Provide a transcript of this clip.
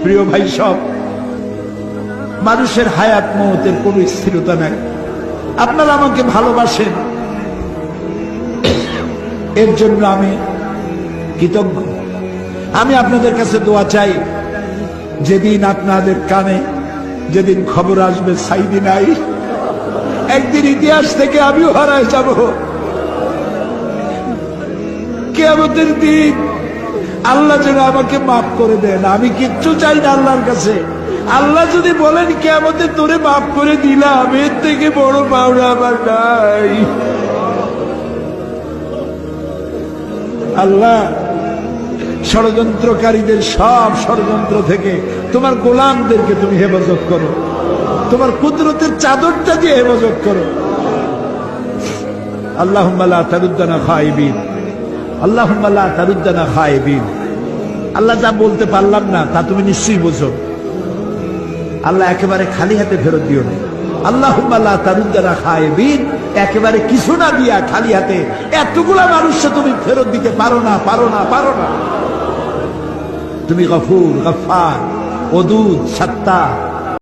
প্রিয় ভাই, সব মানুষের হায়াত মওতের কোন স্থিরতা নাই। আপনারা আমাকে ভালোবাসেন, এর জন্য আমি কৃতজ্ঞ। আমি আপনাদের কাছে দোয়া চাই, যেদিন আপনাদের কানে যেদিন খবর আসবে সাইদি নাই, একদিন ইতিহাস থেকে আমিও হারায় যাব। কিয়ামতের দিন আল্লাহ যেন আমাকে মাফ করে দেন। আমি কিচ্ছু চাই না আল্লাহর কাছে। আল্লাহ যদি বলেন কিয়ামতে তোরে মাফ করে দিলাম, এর থেকে বড় পাওনা আমার নাই। আল্লাহ, ষড়যন্ত্রকারীদের সব ষড়যন্ত্র থেকে তোমার গোলামদেরকে তুমি হেফাজত করো, তোমার কুদরতের চাদরটা দিয়ে হেফাজত করো। আল্লাহুম্মা লা তারুদ্দানা খায়িবিন, আল্লাহুম্মা লা তারুদ্দানা খায়িবিন। আল্লাহ, যা বলতে পারলাম না তা তুমি নিশ্চয়ই বোঝো। আল্লাহ, একেবারে খালি হাতে ফেরত দিও না। আল্লাহুম্মা লা তারুদ্দানা খায়িবিন, একেবারে কিছু না দিয়া খালি হাতে এতগুলা মানুষকে তুমি ফেরত দিতে পারো না, পারো না, পারো না। তুমি গফুর, গফফার, ওদুদ, সাত্তার,